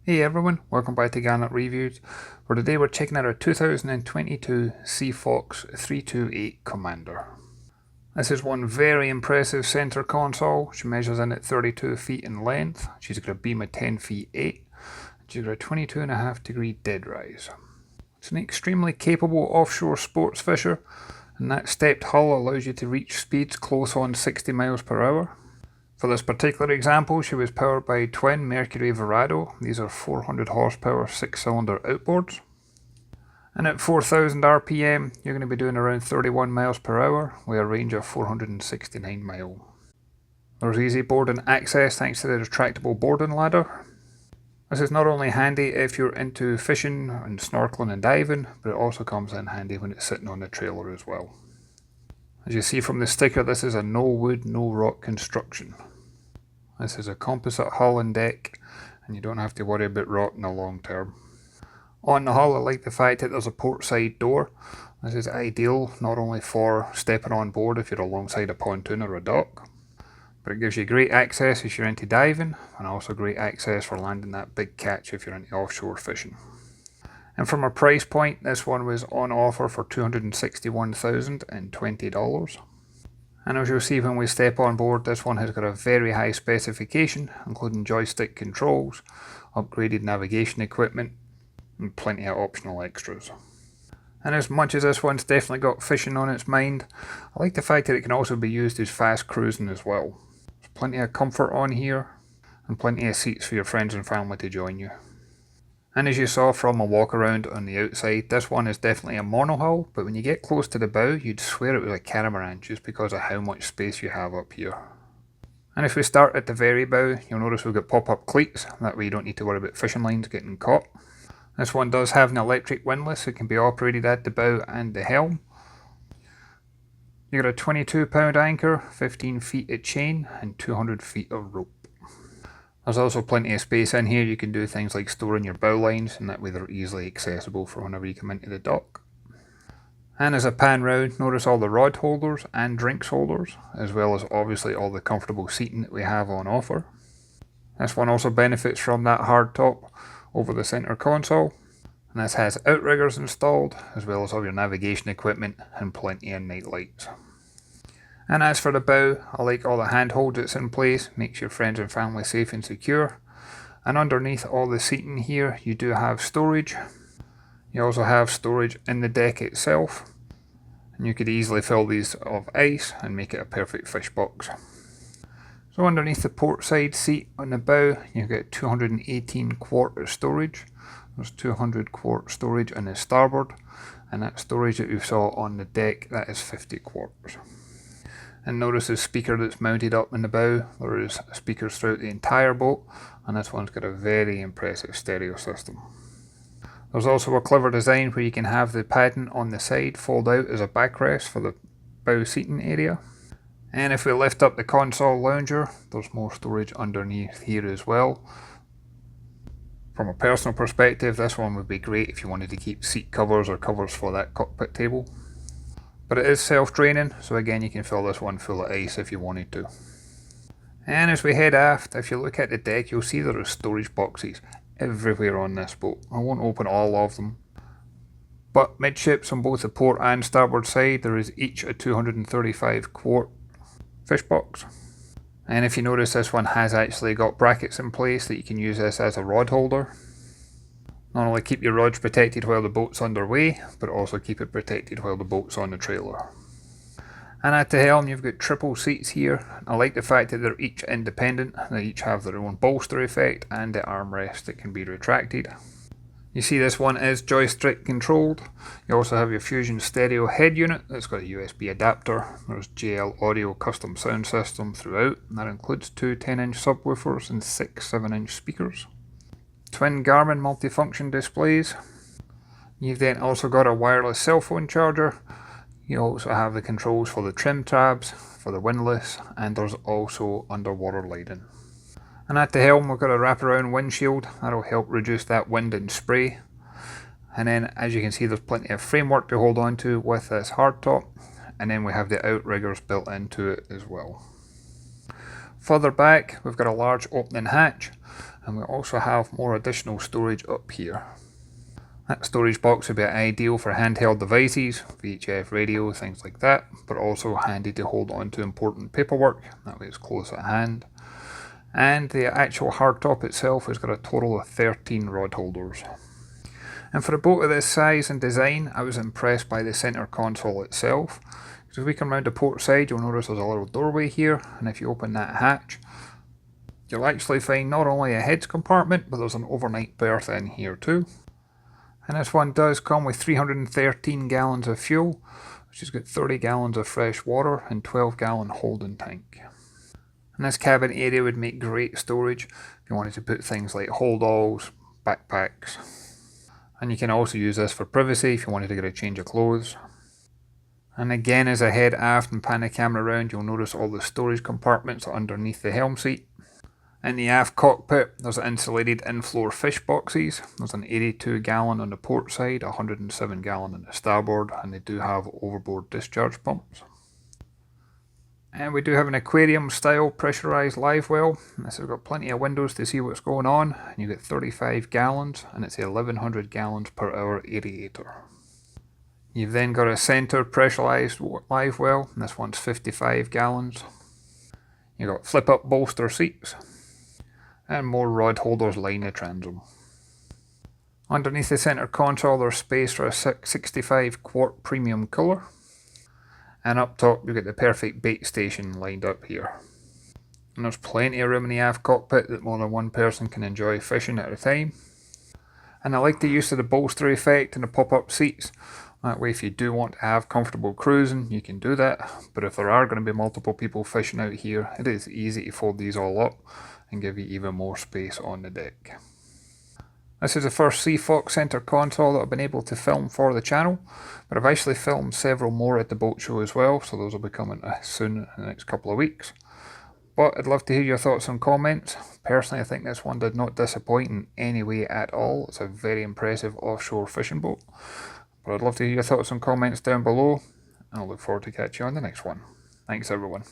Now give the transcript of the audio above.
Hey everyone, welcome back to Garnock Reviews. For today we're checking out our 2022 Fox 328 Commander. This is one very impressive centre console. She measures in at 32 feet in length. She's got a beam of 10 feet 8. She's got a 22.5 degree dead rise. It's an extremely capable offshore sports fisher, and that stepped hull allows you to reach speeds close on 60 miles per hour. For this particular example, she was powered by twin Mercury Verado. These are 400 horsepower 6-cylinder outboards. And at 4,000 RPM, you're going to be doing around 31 miles per hour with a range of 469 miles. There's easy boarding access thanks to the retractable boarding ladder. This is not only handy if you're into fishing and snorkeling and diving, but it also comes in handy when it's sitting on the trailer as well. As you see from the sticker, this is a no wood, no rock construction. This is a composite hull and deck, and you don't have to worry about rot in the long term. On the hull, I like the fact that there's a port side door. This is ideal not only for stepping on board if you're alongside a pontoon or a dock, but it gives you great access if you're into diving, and also great access for landing that big catch if you're into offshore fishing. And from a price point, this one was on offer for $261,020. And as you'll see when we step on board, this one has got a very high specification, including joystick controls, upgraded navigation equipment, and plenty of optional extras. And as much as this one's definitely got fishing on its mind, I like the fact that it can also be used as fast cruising as well. There's plenty of comfort on here, and plenty of seats for your friends and family to join you. And as you saw from a walk around on the outside, this one is definitely a monohull, but when you get close to the bow, you'd swear it was a catamaran just because of how much space you have up here. And if we start at the very bow, you'll notice we've got pop-up cleats, that way you don't need to worry about fishing lines getting caught. This one does have an electric windlass, so it can be operated at the bow and the helm. You got a 22-pound anchor, 15 feet of chain, and 200 feet of rope. There's also plenty of space in here. You can do things like storing your bow lines, and that way they're easily accessible for whenever you come into the dock. And as I pan round, notice all the rod holders and drinks holders, as well as obviously all the comfortable seating that we have on offer. This one also benefits from that hard top over the centre console, and this has outriggers installed, as well as all your navigation equipment and plenty of night lights. And as for the bow, I like all the handholds that's in place, makes your friends and family safe and secure. And underneath all the seating here, you do have storage. You also have storage in the deck itself, and you could easily fill these of ice and make it a perfect fish box. So underneath the port side seat on the bow, you've got 218 quart of storage. There's 200 quart storage on the starboard, and that storage that you saw on the deck, that is 50 quarts. And notice the speaker that's mounted up in the bow. There is speakers throughout the entire boat, and this one's got a very impressive stereo system. There's also a clever design where you can have the padding on the side fold out as a backrest for the bow seating area. And if we lift up the console lounger, there's more storage underneath here as well. From a personal perspective, this one would be great if you wanted to keep seat covers or covers for that cockpit table. But it is self-draining, so again you can fill this one full of ice if you wanted to. And as we head aft, if you look at the deck, you'll see there are storage boxes everywhere on this boat. I won't open all of them, but midships on both the port and starboard side, there is each a 235 quart fish box. And if you notice, this one has actually got brackets in place that you can use this as a rod holder. Not only keep your rods protected while the boat's underway, but also keep it protected while the boat's on the trailer. And at the helm, you've got triple seats here. I like the fact that they're each independent. They each have their own bolster effect and the armrest that can be retracted. You see this one is joystick controlled. You also have your Fusion stereo head unit that's got a USB adapter. There's JL audio custom sound system throughout, and that includes two 10-inch subwoofers and 6 7-inch speakers. Twin Garmin multifunction displays. You've then also got a wireless cell phone charger. You also have the controls for the trim tabs, for the windlass, and there's also underwater lighting. And at the helm we've got a wraparound windshield, that'll help reduce that wind and spray. And then as you can see, there's plenty of framework to hold on to with this hardtop, and then we have the outriggers built into it as well. Further back we've got a large opening hatch, And we also have more additional storage up here. That storage box would be ideal for handheld devices, VHF radio, things like that, but also handy to hold on to important paperwork, that way it's close at hand. And the actual hardtop itself has got a total of 13 rod holders. And for a boat of this size and design, I was impressed by the centre console itself. So if we come round the port side, you'll notice there's a little doorway here, and if you open that hatch, you'll actually find not only a heads compartment, but there's an overnight berth in here too. And this one does come with 313 gallons of fuel, which has got 30 gallons of fresh water and 12-gallon holding tank. And this cabin area would make great storage if you wanted to put things like holdalls, backpacks. And you can also use this for privacy if you wanted to get a change of clothes. And again, as I head aft and pan the camera around, you'll notice all the storage compartments underneath the helm seat. In the aft cockpit, there's insulated in-floor fish boxes. There's an 82 gallon on the port side, 107 gallon on the starboard, and they do have overboard discharge pumps. And we do have an aquarium style pressurized live well. This has got plenty of windows to see what's going on. And you get 35 gallons, and it's a 1100 gallons per hour aerator. You've then got a center pressurized live well, and this one's 55 gallons. You've got flip up bolster seats, and more rod holders line the transom. Underneath the center console there's space for a 65 quart premium cooler. And up top you get the perfect bait station lined up here. And there's plenty of room in the aft cockpit that more than one person can enjoy fishing at a time. And I like the use of the bolster effect and the pop-up seats. That way if you do want to have comfortable cruising, you can do that. But if there are going to be multiple people fishing out here, it is easy to fold these all up and give you even more space on the deck. This is the first Sea Fox center console that I've been able to film for the channel, but I've actually filmed several more at the boat show as well, so those will be coming soon in the next couple of weeks. But I'd love to hear your thoughts and comments. Personally, I think this one did not disappoint in any way at all. It's a very impressive offshore fishing boat. But I'd love to hear your thoughts and comments down below, and I look forward to catching you on the next one. Thanks everyone.